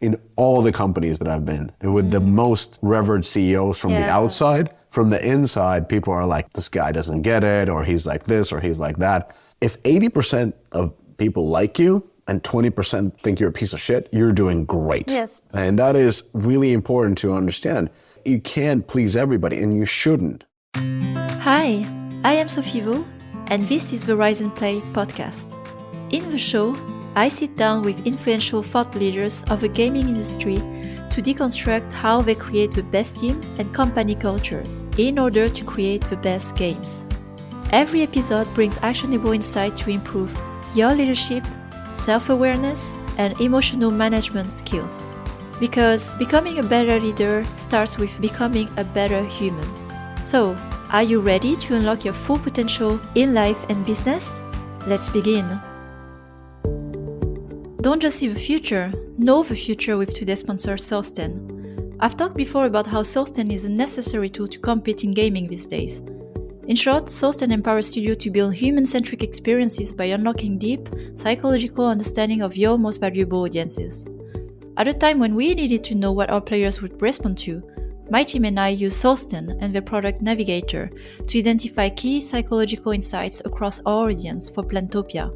in all the companies that I've been, with the most revered CEOs from the outside. From the inside, people are like, this guy doesn't get it, or he's like this, or he's like that. If 80% of people like you and 20% think you're a piece of shit, you're doing great. Yes. And that is really important to understand. You can't please everybody, and you shouldn't. Hi, I am Sophie, and this is the Rise and Play podcast. In the show, I sit down with influential thought leaders of the gaming industry to deconstruct how they create the best team and company cultures in order to create the best games. Every episode brings actionable insight to improve your leadership, self-awareness, and emotional management skills. Because becoming a better leader starts with becoming a better human. So, are you ready to unlock your full potential in life and business? Let's begin. Don't just see the future, know the future with today's sponsor, Source10. I've talked before about how Source10 is a necessary tool to compete in gaming these days. In short, Source10 empowers studios to build human-centric experiences by unlocking deep, psychological understanding of your most valuable audiences. At a time when we needed to know what our players would respond to, my team and I use Source10 and their product Navigator to identify key psychological insights across our audience for Plantopia.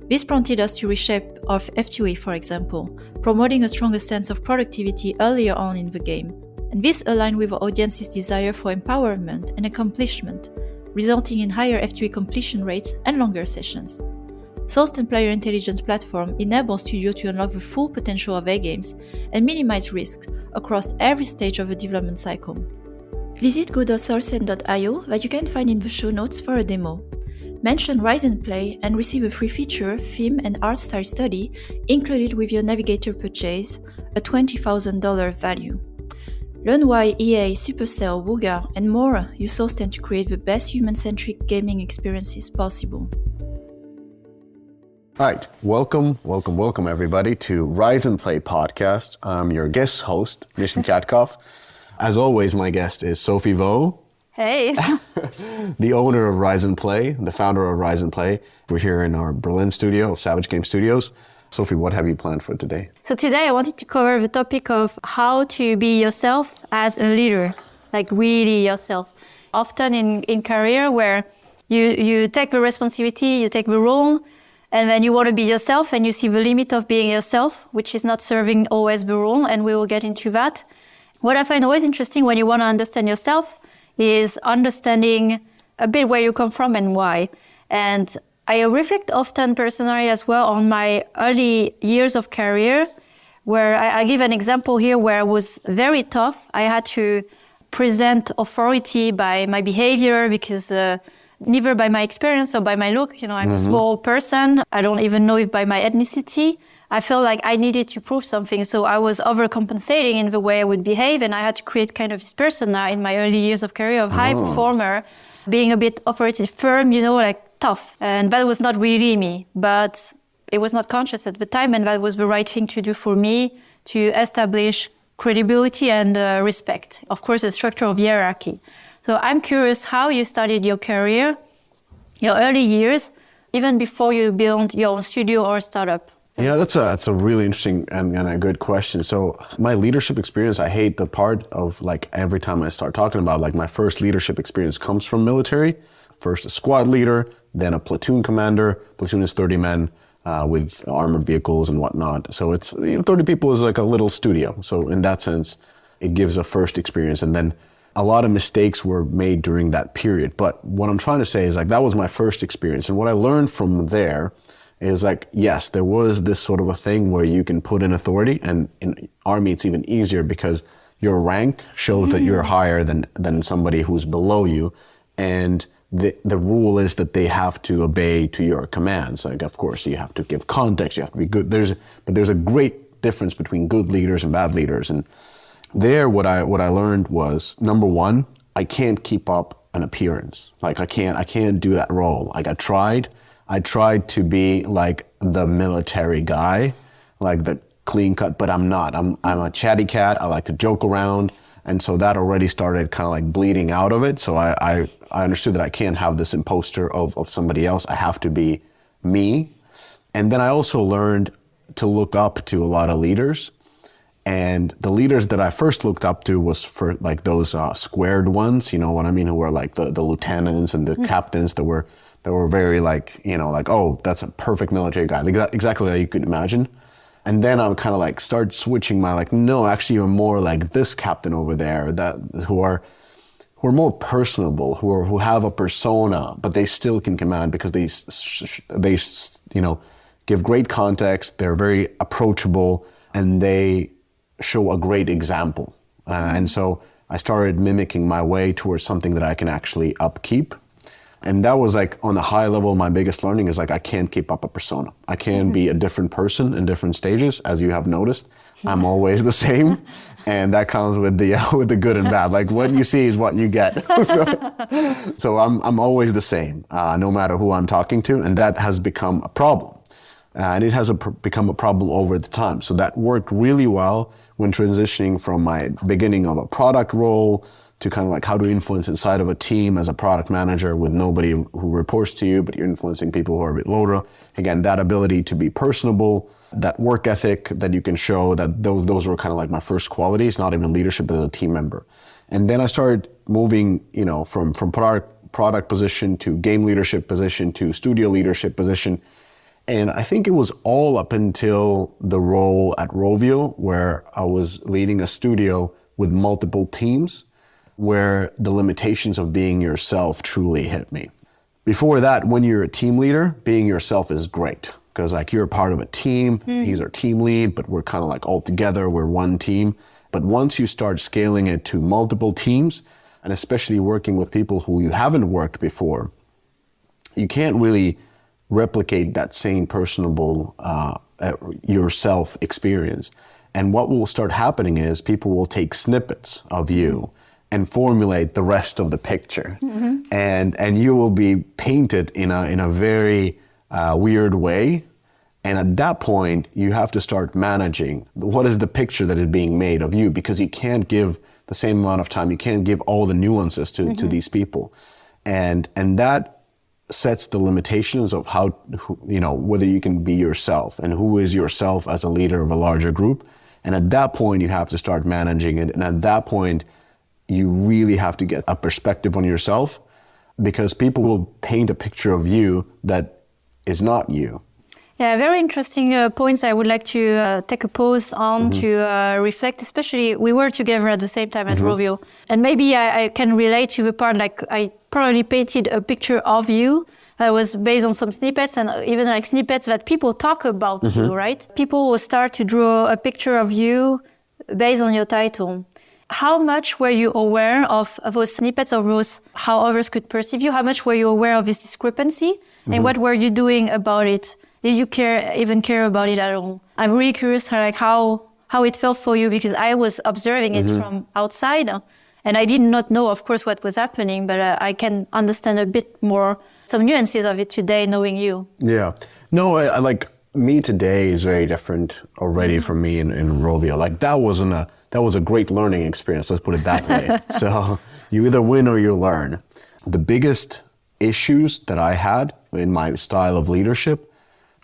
This prompted us to reshape our F2E, for example, promoting a stronger sense of productivity earlier on in the game. And this aligned with our audience's desire for empowerment and accomplishment, resulting in higher F2E completion rates and longer sessions. Source10 Player Intelligence Platform enables studios to unlock the full potential of their games and minimize risks across every stage of the development cycle. Visit go.source10.io that you can find in the show notes for a demo. Mention Rise and Play and receive a free feature, theme, and art style study included with your Navigator purchase, a $20,000 value. Learn why EA, Supercell, Wooga, and more use Source10 to create the best human-centric gaming experiences possible. All right, welcome everybody to Rise and Play podcast. I'm your guest host, Miska. As always, my guest is Sophie Vo. Hey. The owner of Rise and Play, the founder of Rise and Play. We're here in our Berlin studio, Savage Game Studios. Sophie, what have you planned for today? So today I wanted to cover the topic of how to be yourself as a leader, like really yourself. Often in career where you take the responsibility, you take the role, and then you want to be yourself and you see the limit of being yourself, which is not serving always the role, and we will get into that. What I find always interesting when you want to understand yourself is understanding a bit where you come from and why. And I reflect often personally as well on my early years of career, where I give an example here where it was very tough. I had to present authority by my behavior because neither by my experience or by my look, I'm a small person. I don't even know if by my ethnicity. I felt like I needed to prove something, so I was overcompensating in the way I would behave, and I had to create kind of this persona in my early years of career of high performer, being a bit authoritative, firm, like tough. And that was not really me, but it was not conscious at the time, and that was the right thing to do for me to establish credibility and respect. Of course, a structure of hierarchy. So I'm curious how you started your career, your early years, even before you built your own studio or startup. Yeah, that's a really interesting and a good question. So my leadership experience, I hate the part of like every time I start talking about like my first leadership experience comes from military. First a squad leader, then a platoon commander. Platoon is 30 men with armored vehicles and whatnot. So it's 30 people is like a little studio. So in that sense, it gives a first experience. And then a lot of mistakes were made during that period. But what I'm trying to say is like that was my first experience. And what I learned from there is like, yes, there was this sort of a thing where you can put in authority, and in army it's even easier because your rank shows that you're higher than somebody who's below you, and the rule is that they have to obey to your commands. Like, of course, you have to give context, you have to be good. But there's a great difference between good leaders and bad leaders. And there, what I learned was, number one, I can't keep up an appearance. Like I can't do that role. Like I tried to be like the military guy, like the clean cut, but I'm not. I'm a chatty cat. I like to joke around. And so that already started kind of like bleeding out of it. So I understood that I can't have this imposter of somebody else. I have to be me. And then I also learned to look up to a lot of leaders And the leaders that I first looked up to was for like those squared ones, you know what I mean, who were like the lieutenants and the captains that were very like, you know, like, oh, that's a perfect military guy, like exactly like you could imagine. And then I would kind of like start switching my like, no, actually you're more like this captain over there, who are more personable, who have a persona, but they still can command because they you know, give great context, they're very approachable, and they show a great example. And so I started mimicking my way towards something that I can actually upkeep. And that was like on a high level, my biggest learning is like, I can't keep up a persona. I can be a different person in different stages, as you have noticed. I'm always the same. And that comes with the good and bad. Like what you see is what you get. So I'm always the same, no matter who I'm talking to. And that has become a problem. And it has become a problem over the time. So that worked really well when transitioning from my beginning of a product role to kind of like how to influence inside of a team as a product manager with nobody who reports to you, but you're influencing people who are a bit lower. Again, that ability to be personable, that work ethic that you can show, that those were kind of like my first qualities, not even leadership, but as a team member. And then I started moving, you know, from product position to game leadership position to studio leadership position. And I think it was all up until the role at Rovio, where I was leading a studio with multiple teams, where the limitations of being yourself truly hit me. Before that, when you're a team leader, being yourself is great, because like you're a part of a team, he's our team lead, but we're kind of like all together, we're one team. But once you start scaling it to multiple teams, and especially working with people who you haven't worked before, you can't really replicate that same personable yourself experience. And what will start happening is people will take snippets of you and formulate the rest of the picture. And you will be painted in a very weird way. And at that point, you have to start managing what is the picture that is being made of you, because you can't give the same amount of time, you can't give all the nuances to these people. And that sets the limitations of how, you know, whether you can be yourself and who is yourself as a leader of a larger group. And at that point, you have to start managing it. And at that point, you really have to get a perspective on yourself, because people will paint a picture of you that is not you. Yeah, very interesting points I would like to take a pause on to reflect, especially we were together at the same time at Rovio. And maybe I can relate to the part, like I probably painted a picture of you that was based on some snippets, and even like snippets that people talk about you, right? People will start to draw a picture of you based on your title. How much were you aware of those snippets, of those, how others could perceive you? How much were you aware of this discrepancy? And what were you doing about it? Did you even care about it at all? I'm really curious how it felt for you, because I was observing it from outside, and I did not know, of course, what was happening, but I can understand a bit more, some nuances of it today, knowing you. Yeah. No, I like, me today is very different already from me in Rovio. Like that was a great learning experience, let's put it that way. So you either win or you learn. The biggest issues that I had in my style of leadership,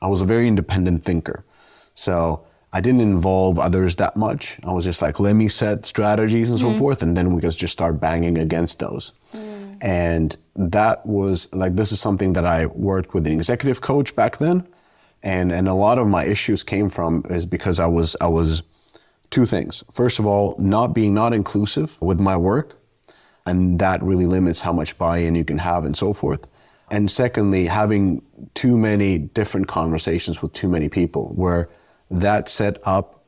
I was a very independent thinker. So I didn't involve others that much. I was just like, let me set strategies and so forth, and then we just start banging against those. And that was like, this is something that I worked with an executive coach back then. And a lot of my issues came from is because I was two things. First of all, not inclusive with my work. And that really limits how much buy-in you can have and so forth. And secondly, having too many different conversations with too many people, where that set up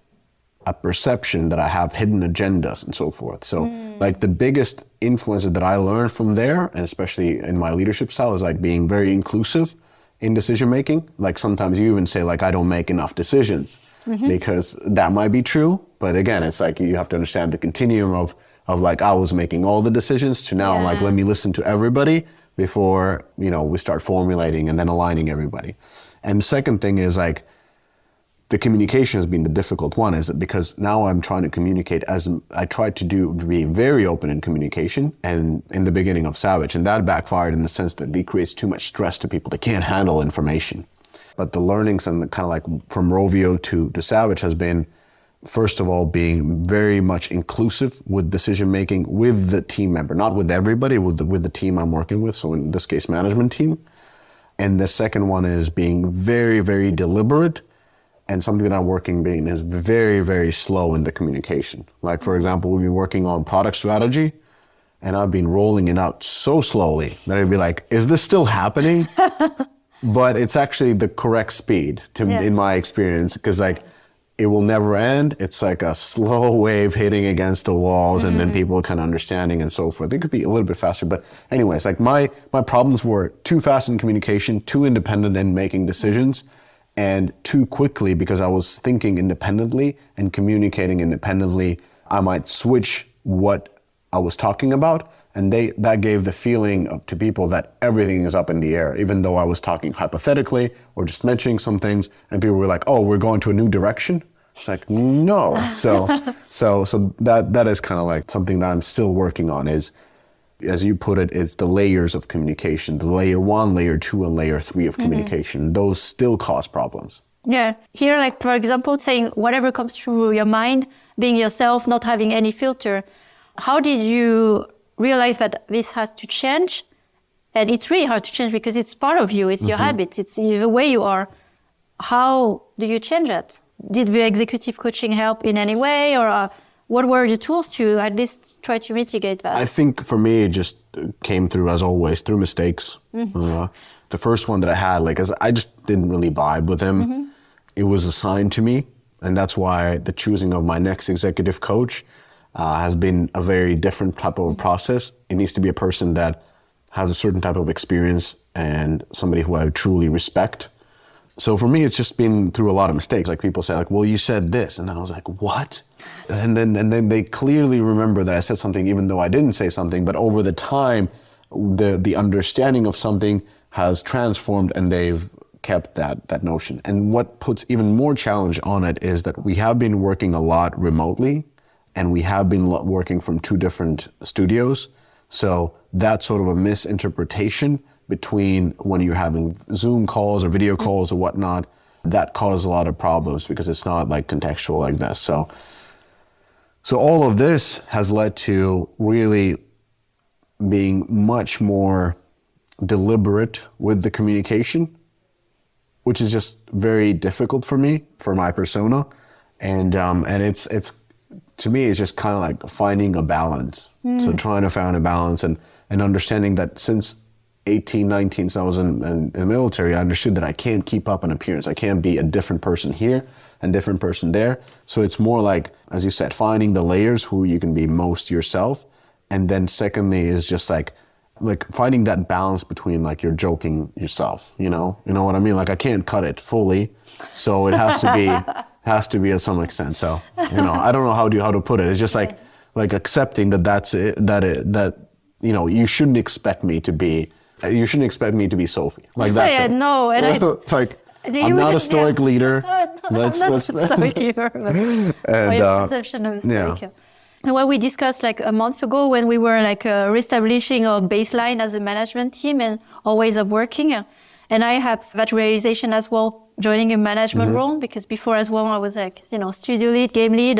a perception that I have hidden agendas and so forth. So like the biggest influence that I learned from there, and especially in my leadership style, is like being very inclusive in decision making. Like sometimes you even say like, I don't make enough decisions, because that might be true. But again, it's like you have to understand the continuum of like I was making all the decisions to now I'm like, let me listen to everybody before, you know, we start formulating and then aligning everybody. And the second thing is like, the communication has been the difficult one, is because now I'm trying to communicate as I tried to be very open in communication and in the beginning of Savage, and that backfired in the sense that it creates too much stress to people. They can't handle information. But the learnings and the kind of like from Rovio to Savage has been first of all, being very much inclusive with decision making with the team member, not with everybody, with the team I'm working with. So in this case, management team. And the second one is being very, very deliberate. And something that I'm working being is very, very slow in the communication. Like, for example, we've been working on product strategy, and I've been rolling it out so slowly that I'd be like, is this still happening? But it's actually the correct speed in my experience, because like it will never end. It's like a slow wave hitting against the walls, and then people kind of understanding and so forth. It could be a little bit faster, but anyways, like my problems were too fast in communication, too independent in making decisions, and too quickly because I was thinking independently and communicating independently. I might switch what I was talking about, and that gave the feeling to people that everything is up in the air, even though I was talking hypothetically or just mentioning some things, and people were like, "Oh, we're going to a new direction." It's like, no. So that is kind of like something that I'm still working on. Is, as you put it, it's the layers of communication, the layer 1, layer 2, and layer 3 of communication. Those still cause problems. Yeah. Here, like for example, saying whatever comes through your mind, being yourself, not having any filter. How did you realize that this has to change? And it's really hard to change because it's part of you. It's your habits. It's the way you are. How do you change that? Did the executive coaching help in any way? Or what were the tools to at least try to mitigate that? I think for me, it just came through, as always, through mistakes. The first one that I had, like, I just didn't really vibe with him. It was assigned to me. And that's why the choosing of my next executive coach has been a very different type of process. It needs to be a person that has a certain type of experience and somebody who I truly respect. So for me, it's just been through a lot of mistakes. Like people say, like, "Well, you said this," and I was like, "What?" And then they clearly remember that I said something, even though I didn't say something. But over the time, the understanding of something has transformed, and they've kept that notion. And what puts even more challenge on it is that we have been working a lot remotely. And we have been working from 2 different studios. So that's sort of a misinterpretation between when you're having Zoom calls or video calls or whatnot. That causes a lot of problems because it's not like contextual like this. So all of this has led to really being much more deliberate with the communication, which is just very difficult for me, for my persona. And it's to me, it's just kind of like finding a balance. So trying to find a balance and understanding that since 18, 19, since I was in the military, I understood that I can't keep up an appearance. I can't be a different person here and different person there. So it's more like, as you said, finding the layers who you can be most yourself. And then secondly is just like finding that balance between like you're joking yourself, you know what I mean? Like I can't cut it fully. So it has to be at some extent. So, I don't know how to put it. It's just like accepting that that's it, that you shouldn't expect me to be Sophie. Like that's it. No, and like I'm not a stoic leader. Let's stoic leader. And perception of stoic. And what we discussed like a month ago when we were like reestablishing our baseline as a management team and our ways of working. And I have that realization as well, joining a management role, because before as well, I was like, studio lead, game lead,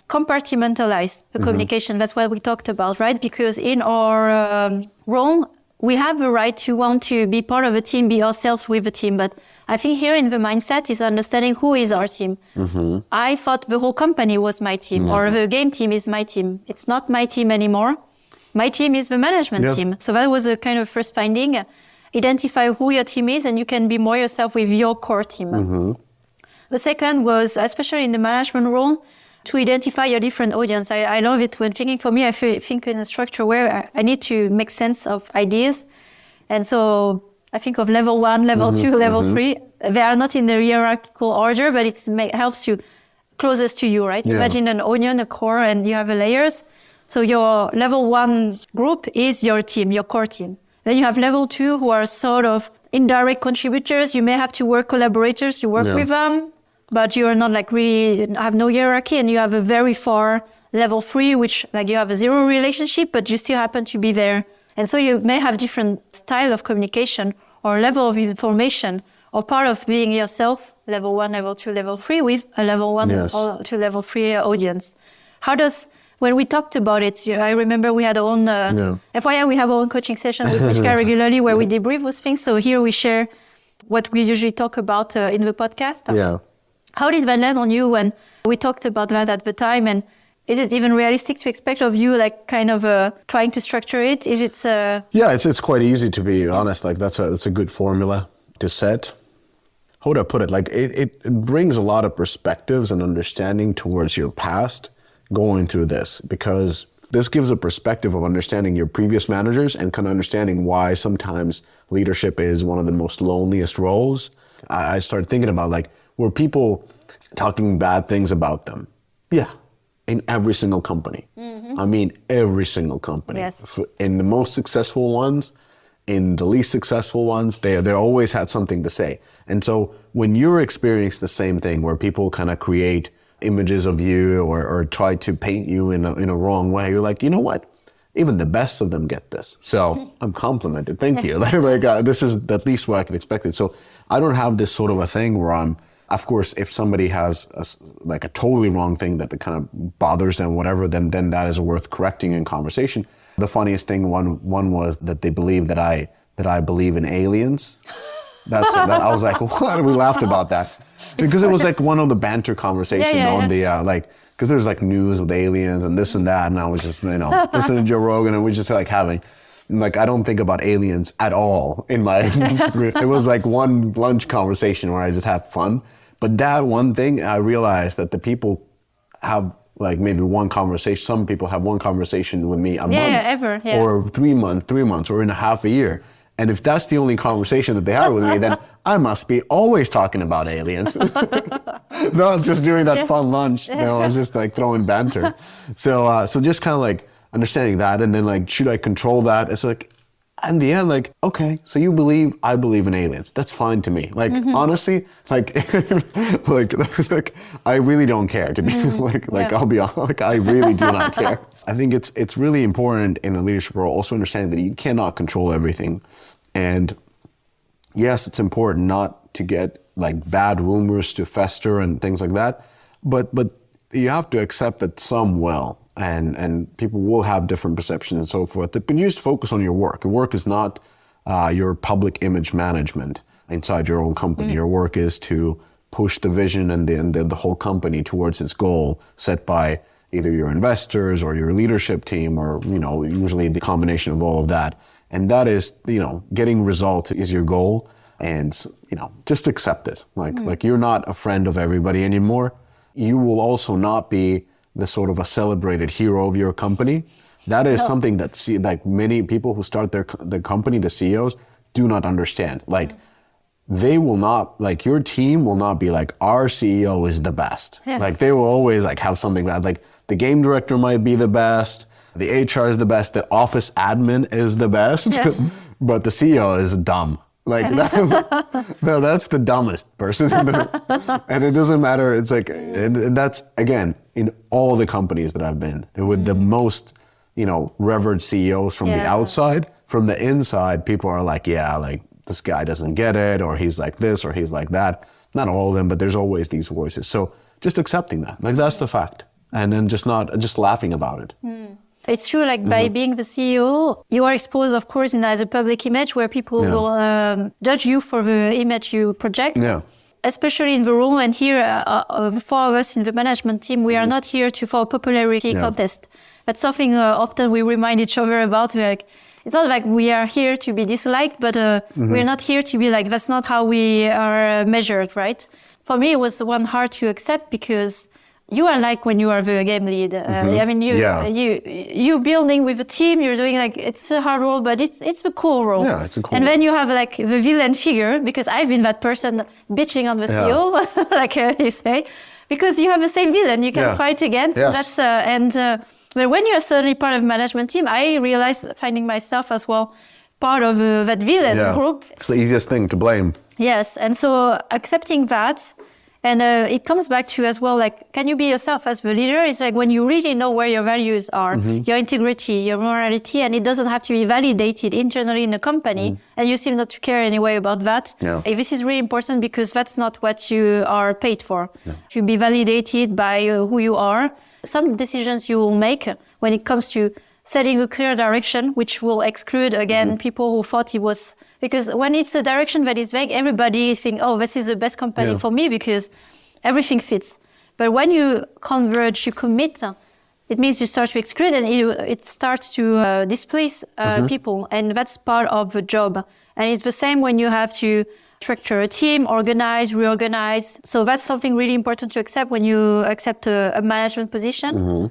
compartmentalize the communication. That's what we talked about, right? Because in our role, we have the right to want to be part of a team, be ourselves with a team. But I think here in the mindset is understanding who is our team. I thought the whole company was my team or the game team is my team. It's not my team anymore. My team is the management team. So that was a kind of first finding. Identify who your team is and you can be more yourself with your core team. The second was, especially in the management role, to identify your different audience. I love it when thinking. For me, I think in a structure where I need to make sense of ideas. And so I think of level 1, level 2, level 3. They are not in the hierarchical order, but it helps you closest to you, right? Yeah. Imagine an onion, a core, and you have the layers. So your level 1 group is your team, your core team. Then you have level 2 who are sort of indirect contributors. You may have to work collaborators, you work with them, but you are not like really have no hierarchy, and you have a very far level 3, which like you have a 0 relationship, but you still happen to be there. And so you may have different style of communication or level of information or part of being yourself, level 1, level 2, level 3, with a level 1 or to level 3 audience. How does, when we talked about it, I remember we had our own, FYI, we have our own coaching session with Miska regularly where we debrief those things. So here we share what we usually talk about in the podcast. Yeah. How did that land on you when we talked about that at the time? And is it even realistic to expect of you, like kind of trying to structure it? If it's Yeah, it's quite easy, to be honest. Like that's a good formula to set. How would I put it? Like it brings a lot of perspectives and understanding towards your past going through this, because this gives a perspective of understanding your previous managers and kind of understanding why sometimes leadership is one of the most loneliest roles. I started thinking about, like, were people talking bad things about them? Yeah, in every single company. I mean, every single company. Yes. In the most successful ones, in the least successful ones, they always had something to say. And so when you're experiencing the same thing where people kind of create images of you or try to paint you in a wrong way, you're like, you know what? Even the best of them get this. So I'm complimented. Thank you. This is at least what I can expect it. So I don't have this sort of a thing where I'm, of course, if somebody has a totally wrong thing that kind of bothers them, whatever, then that is worth correcting in conversation. The funniest thing one was that they believe that I believe in aliens. I was like, what? We laughed about that. Because it was like one of the banter conversation on the, because there's like news with aliens and this and that. And I was just, listening to Joe Rogan and we just like having, like, I don't think about aliens at all in my, it was like one lunch conversation where I just had fun. But that one thing, I realized that the people have like maybe one conversation, some people have one conversation with me a month or 3 months or in a half a year. And if that's the only conversation that they have with me, then I must be always talking about aliens. Not just doing that fun lunch, I'm just like throwing banter. So just kind of like understanding that, and then like, should I control that? It's like, in the end, like, okay, so I believe in aliens. That's fine to me. Like, honestly, like, like, I really don't care, to be I'll be honest, like, I really do not care. I think it's really important in a leadership role also understanding that you cannot control everything. And yes, it's important not to get like bad rumors to fester and things like that. But you have to accept that some will. And people will have different perceptions and so forth. But you just focus on your work. Your work is not your public image management inside your own company. Your work is to push the vision and the whole company towards its goal set by either your investors or your leadership team, or usually the combination of all of that. And that is, getting results is your goal. And just accept it. Like you're not a friend of everybody anymore. You will also not be the sort of a celebrated hero of your company. That is something that like many people who start their company, the CEOs, do not understand. Like they will not, like your team will not be like, our CEO is the best. Like they will always like have something bad. Like the game director might be the best, the HR is the best, the office admin is the best, but the CEO is dumb. Like no, that's the dumbest person. And it doesn't matter. It's like, and that's again, in all the companies that I've been with the most, revered CEOs from the outside. From the inside, people are like, like this guy doesn't get it, or he's like this, or he's like that. Not all of them, but there's always these voices. So just accepting that, like that's the fact. And then just laughing about it. It's true, like by being the CEO, you are exposed, of course, as a public image where people will judge you for the image you project. Yeah. Especially in the role, and here, for us in the management team, we are not here for a popularity contest. That's something often we remind each other about. Like, it's not like we are here to be disliked, but we're not here to be like, that's not how we are measured, right? For me, it was one hard to accept because you are like when you are the game lead. I mean, you building with a team. You're doing like, it's a hard role, but it's a cool role. Yeah, it's a cool. And then you have like the villain figure, because I've been that person bitching on the CEO, like you say, because you have the same villain you can fight against. Yes. So that's but when you're suddenly part of the management team, I realized finding myself as well part of that villain group. It's the easiest thing to blame. Yes, and so accepting that. And it comes back to as well, like, can you be yourself as the leader? It's like when you really know where your values are, your integrity, your morality, and it doesn't have to be validated internally in a company, and you seem not to care anyway about that. Yeah. This is really important because that's not what you are paid for. Yeah. To be validated by who you are. Some decisions you will make when it comes to setting a clear direction, which will exclude, again, people who thought it was... Because when it's a direction that is vague, everybody thinks, oh, this is the best company for me because everything fits. But when you converge, you commit, it means you start to exclude and it starts to displace people. And that's part of the job. And it's the same when you have to structure a team, organize, reorganize. So that's something really important to accept when you accept a management position.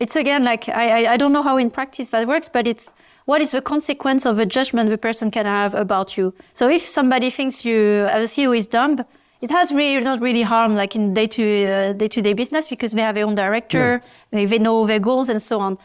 It's again, like, I don't know how in practice that works, but it's what is the consequence of a judgment the person can have about you. So if somebody thinks you, as a CEO, is dumb, it has really not really harm, like in day-to-day business, because they have their own director, they know their goals and so on.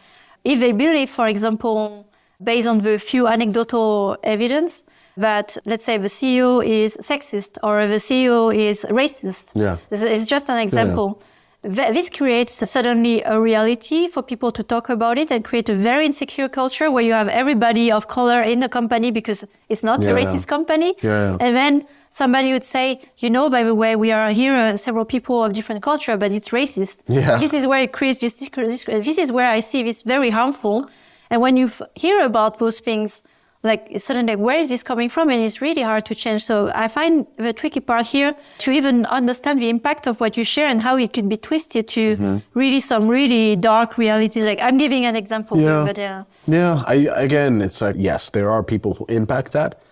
If they believe, for example, based on the few anecdotal evidence, that, let's say, the CEO is sexist or the CEO is racist. It's just an example. This creates suddenly a reality for people to talk about it and create a very insecure culture where you have everybody of color in the company because it's not a racist company. And then somebody would say, you know, by the way, we are here several people of different culture, but it's racist. This is where it creates this. This is where I see this very harmful. And when you hear about those things, like, it's suddenly, where is this coming from? And it's really hard to change. So I find the tricky part here to even understand the impact of what you share and how it could be twisted to really some really dark realities. Like, I'm giving an example here, but again, it's like, yes, there are people who impact that,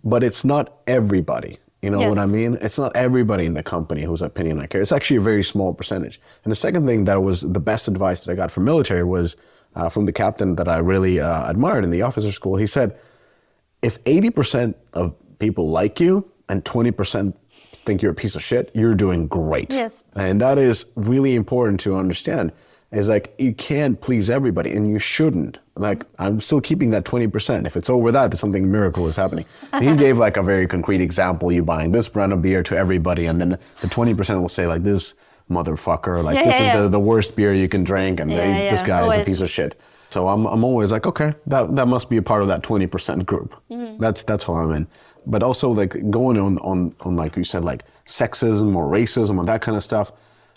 but it's not everybody. You know what I mean? It's not everybody in the company whose opinion I care. It's actually a very small percentage. And the second thing that was the best advice that I got from military was from the captain that I really admired in the officer school. He said, if 80% of people like you and 20% think you're a piece of shit, you're doing great. And that is really important to understand. Is like, you can't please everybody and you shouldn't. Like, I'm still keeping that 20%. If it's over that, something miracle is happening. He gave like a very concrete example, you buying this brand of beer to everybody and then the 20% will say like, this motherfucker, like this is the worst beer you can drink and this guy is a piece of shit. So I'm always like, okay, that must be a part of that 20% group. That's how I'm in. But also like going on like you said, like sexism or racism or that kind of stuff.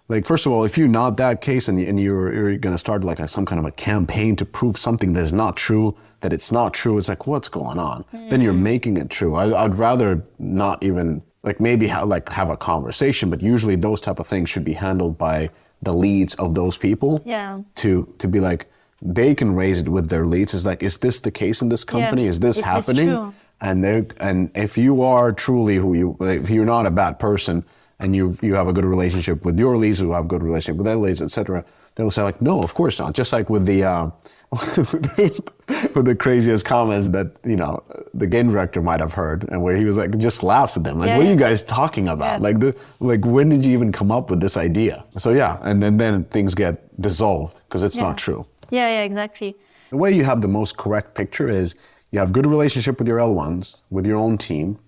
Like, first of all, if you're not that case and you're going to start like some kind of a campaign to prove something that is not true, that it's not true, it's like, what's going on? Then you're making it true. I'd rather not even like maybe have a conversation, but usually those type of things should be handled by the leads of those people. To be like, they can raise it with their leads. It's like, is this the case in this company? Is this happening? And if you are truly if you're not a bad person and you have a good relationship with your leads, who have a good relationship with their leads, etc., they will say like, no, of course not. Just like with the with the craziest comments that, you know, the game director might have heard, and where he was like, just laughs at them. Like, what are you guys talking about? Like when did you even come up with this idea? So and then things get dissolved because it's not true. Yeah, exactly. The way you have the most correct picture is you have good relationship with your L1s, with your own team.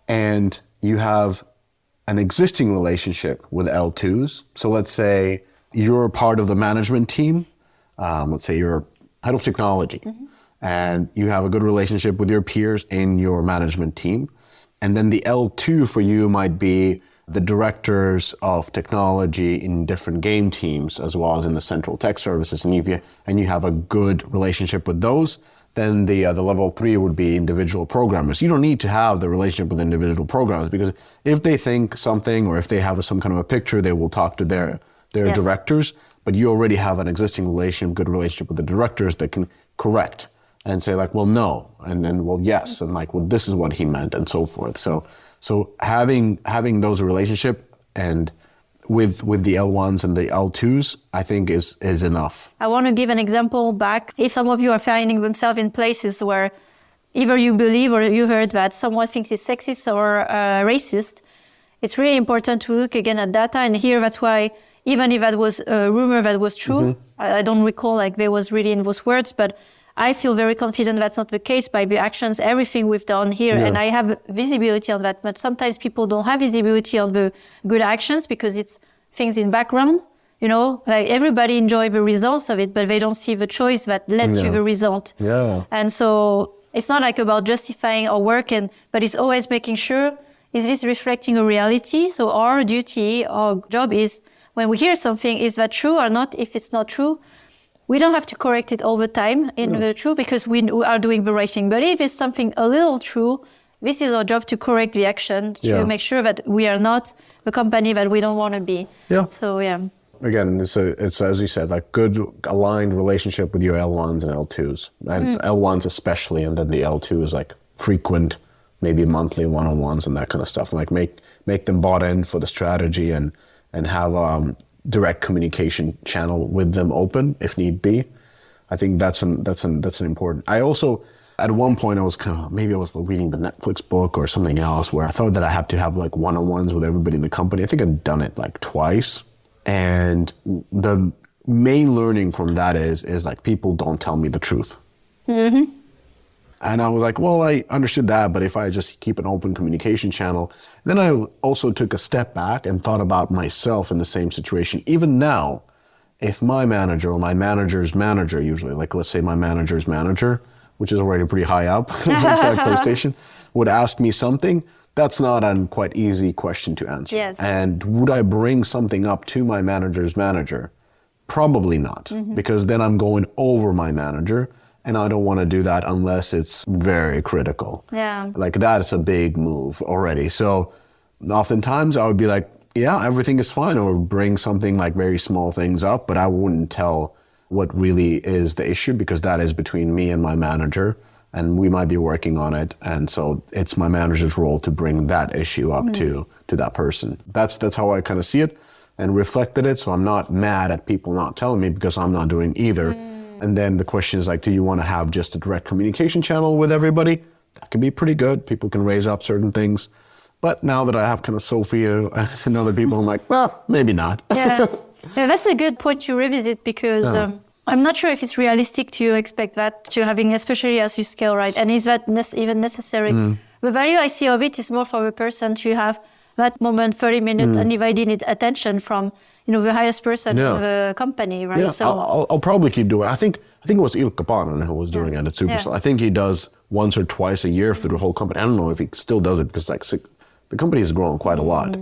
And you have an existing relationship with L2s. So let's say you're part of the management team. Let's say you're head of technology. And you have a good relationship with your peers in your management team. And then the L2 for you might be the directors of technology in different game teams, as well as in the central tech services. And you have a good relationship with those, then the level 3 would be individual programmers. You don't need to have the relationship with individual programmers, because if they think something or if they have some kind of a picture, they will talk to their directors. But you already have an existing good relationship with the directors that can correct and say like, well, no, and then, well, yes, and like, well, this is what he meant, and so forth. So having those relationship and with the L1s and the L2s, I think is enough. I want to give an example back. If some of you are finding themselves in places where either you believe or you heard that someone thinks it's sexist or racist, it's really important to look again at data. And here, that's why, even if that was a rumor that was true, I don't recall like there was really in those words, but I feel very confident that's not the case by the actions, everything we've done here. And I have visibility on that. But sometimes people don't have visibility on the good actions because it's things in background. You know, like everybody enjoy the results of it, but they don't see the choice that led to the result. Yeah. And so it's not like about justifying our work, but it's always making sure, is this reflecting a reality? So our duty, our job is, when we hear something, is that true or not? If it's not true, we don't have to correct it all the time in the true because we are doing the right thing. But if it's something a little true, this is our job to correct the action, to make sure that we are not the company that we don't want to be. Yeah. So, yeah. Again, it's as you said, like good aligned relationship with your L1s and L2s, and L1s especially, and then the L2 is like frequent, maybe monthly one-on-ones and that kind of stuff. Like make them bought in for the strategy and have direct communication channel with them open if need be. I think that's an important. I also, at one point, I was maybe I was reading the Netflix book or something else where I thought that I have to have like one-on-ones with everybody in the company. I think I've done it like twice. And the main learning from that is like people don't tell me the truth. Mm-hmm. And I was like, well, I understood that, but if I just keep an open communication channel, then I also took a step back and thought about myself in the same situation. Even now, if my manager or my manager's manager, usually, like let's say my manager's manager, which is already pretty high up inside PlayStation, would ask me something, that's not a quite easy question to answer. Yes. And would I bring something up to my manager's manager? Probably not, because then I'm going over my manager, and I don't want to do that unless it's very critical. Yeah. Like that's a big move already. So oftentimes I would be like, yeah, everything is fine, or bring something like very small things up, but I wouldn't tell what really is the issue because that is between me and my manager. And we might be working on it, and so it's my manager's role to bring that issue up to that person. That's how I kind of see it and reflected it. So I'm not mad at people not telling me because I'm not doing either. And then the question is like, do you want to have just a direct communication channel with everybody? That can be pretty good. People can raise up certain things. But now that I have kind of Sophie and other people, I'm like, well, maybe not. Yeah, that's a good point to revisit because I'm not sure if it's realistic to expect that to having, especially as you scale, right? And is that even necessary? The value I see of it is more for the person to have that moment, 30 minutes, undivided attention from, the highest person in the company, right? Yeah, so I'll probably keep doing it. I think it was Ilkka Paananen who was doing it at Supercell. I think he does once or twice a year through the whole company. I don't know if he still does it because the company has grown quite a lot.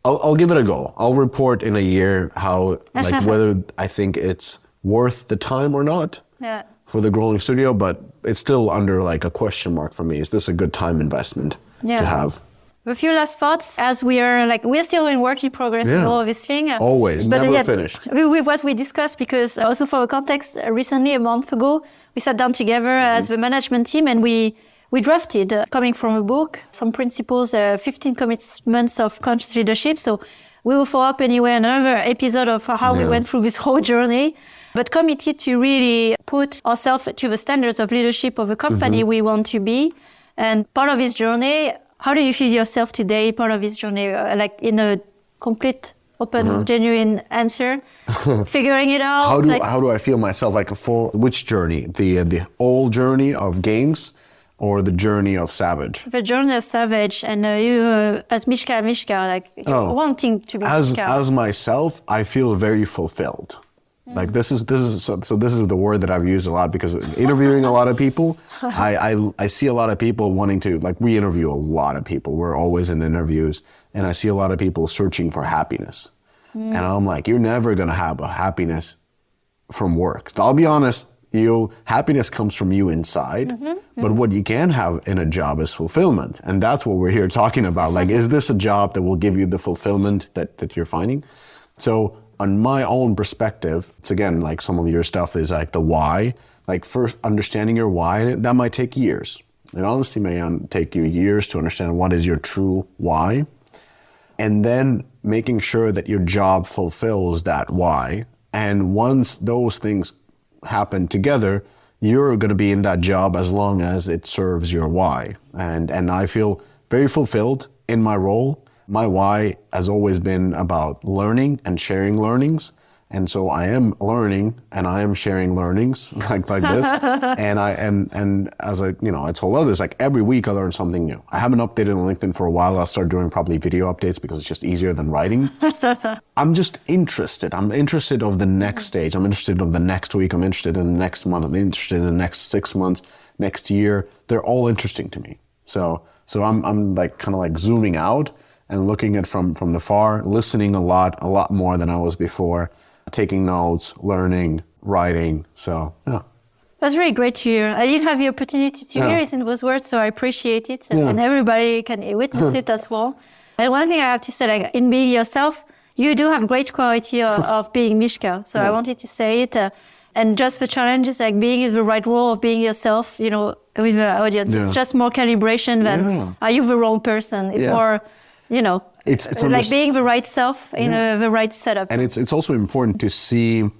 I'll give it a go. I'll report in a year how, whether I think it's worth the time or not for the growing studio, but it's still under like a question mark for me. Is this a good time investment to have? A few last thoughts as we're still in work in progress with all of this thing. Always, but never finished. With what we discussed, because also for context, recently, a month ago, we sat down together as the management team and we drafted, coming from a book, some principles, 15 commitments of conscious leadership. So we will follow up anyway another episode of how we went through this whole journey, but committed to really put ourselves to the standards of leadership of a company we want to be. And part of this journey, how do you feel yourself today, part of this journey, like in a complete, open, genuine answer, figuring it out? How do I feel myself? Like for which journey? The old journey of games or the journey of Savage? The journey of Savage, and you as Miska, like wanting to be Miska. As myself, I feel very fulfilled. Like this is the word that I've used a lot because interviewing a lot of people, I see a lot of people wanting to, like we interview a lot of people. We're always in interviews and I see a lot of people searching for happiness. And I'm like, you're never going to have a happiness from work. I'll be honest, happiness comes from you inside, but what you can have in a job is fulfillment. And that's what we're here talking about. Like, is this a job that will give you the fulfillment that you're finding? So on my own perspective, it's again, like some of your stuff is like the why, like first understanding your why, that might take years. It honestly may take you years to understand what is your true why. And then making sure that your job fulfills that why. And once those things happen together, you're going to be in that job as long as it serves your why. And I feel very fulfilled in my role. My why has always been about learning and sharing learnings. And so I am learning, and I am sharing learnings like this. and as I told others, like every week I learn something new. I haven't updated on LinkedIn for a while. I'll start doing probably video updates because it's just easier than writing. I'm just interested. I'm interested of the next stage. I'm interested of the next week. I'm interested in the next month. I'm interested in the next 6 months, next year. They're all interesting to me. So I'm like kind of like zooming out and looking at from the far, listening a lot more than I was before. Taking notes, learning, writing. So, yeah. That's really great to hear. I didn't have the opportunity to hear it in those words, so I appreciate it. And everybody can witness it as well. And one thing I have to say, like in being yourself, you do have great quality of being Miska. So I wanted to say it. And just the challenge is like being in the right role of being yourself, with the audience. It's just more calibration than are you the wrong person? It's more, it's like being the right self in the right setup. And it's also important to see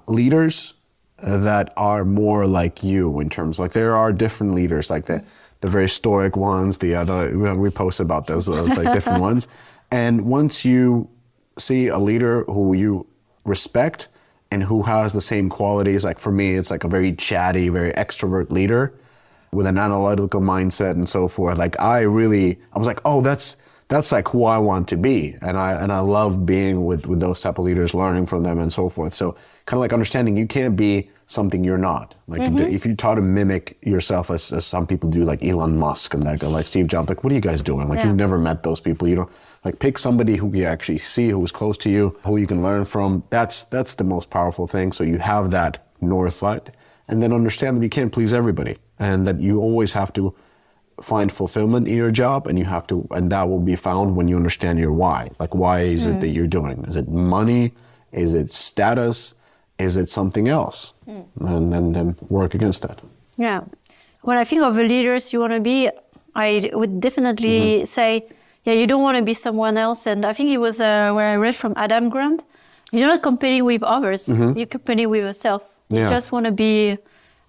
leaders that are more like you in terms, like there are different leaders, like the very stoic ones, the other, we post about those like different ones. And once you see a leader who you respect and who has the same qualities, like for me, it's like a very chatty, very extrovert leader with an analytical mindset and so forth. Like I was like, oh, that's like who I want to be. And I love being with those type of leaders, learning from them and so forth. So kind of like understanding you can't be something you're not. Like if you try to mimic yourself as some people do, like Elon Musk and that guy, like Steve Jobs, like what are you guys doing? Like you've never met those people. You don't like pick somebody who you actually see, who's close to you, who you can learn from. That's the most powerful thing. So you have that north light and then understand that you can't please everybody and that you always have to find fulfillment in your job, and that will be found when you understand your why. Like, why is it that you're doing? Is it money? Is it status? Is it something else? And then work against that. Yeah. When I think of the leaders you want to be, I would definitely say, you don't want to be someone else. And I think it was where I read from Adam Grant. You're not competing with others. You're competing with yourself. You just want to be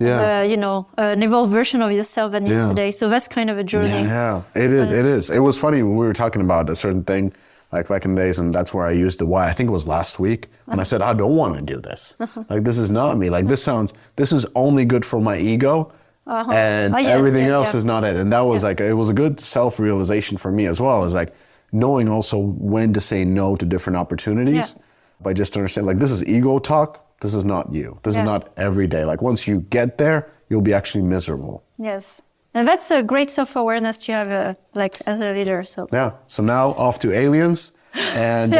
an evolved version of yourself than yesterday. So that's kind of a journey. Yeah, it is. It was funny when we were talking about a certain thing, like back in the days, and that's where I used the why. I think it was last week when I said, I don't want to do this. Like, this is not me. Like, this is only good for my ego, and everything else is not it. And that was like, it was a good self-realization for me as well, is like knowing also when to say no to different opportunities by just understanding, like, this is ego talk. This is not you. This is not every day. Like once you get there, you'll be actually miserable. Yes. And that's a great self-awareness to have as a leader. So So now off to aliens. And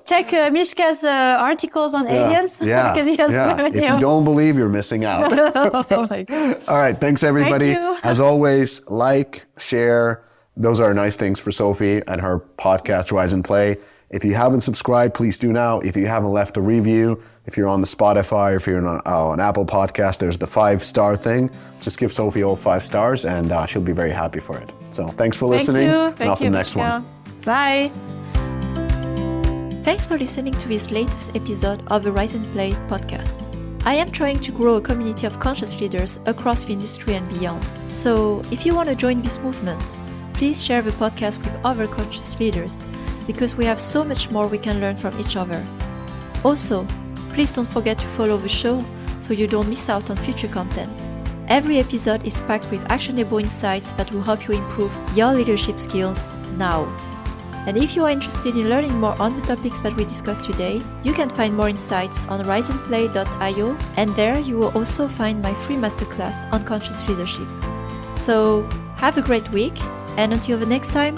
check Miska's articles on aliens. Because he has if you don't believe, you're missing out. Oh my God. All right. Thanks, everybody. Thank you. As always, like, share. Those are nice things for Sophie and her podcast, Rise and Play. If you haven't subscribed, please do now. If you haven't left a review, if you're on the Spotify, if you're on Apple Podcast, there's the 5-star thing. Just give Sophie all 5 stars and she'll be very happy for it. So thanks for listening. Thank and off to you, the next one. Bye. Thanks for listening to this latest episode of the Rise and Play podcast. I am trying to grow a community of conscious leaders across the industry and beyond. So if you want to join this movement, please share the podcast with other conscious leaders, because we have so much more we can learn from each other. Also, please don't forget to follow the show so you don't miss out on future content. Every episode is packed with actionable insights that will help you improve your leadership skills now. And if you are interested in learning more on the topics that we discussed today, you can find more insights on riseandplay.io, and there you will also find my free masterclass on conscious leadership. So, have a great week, and until the next time,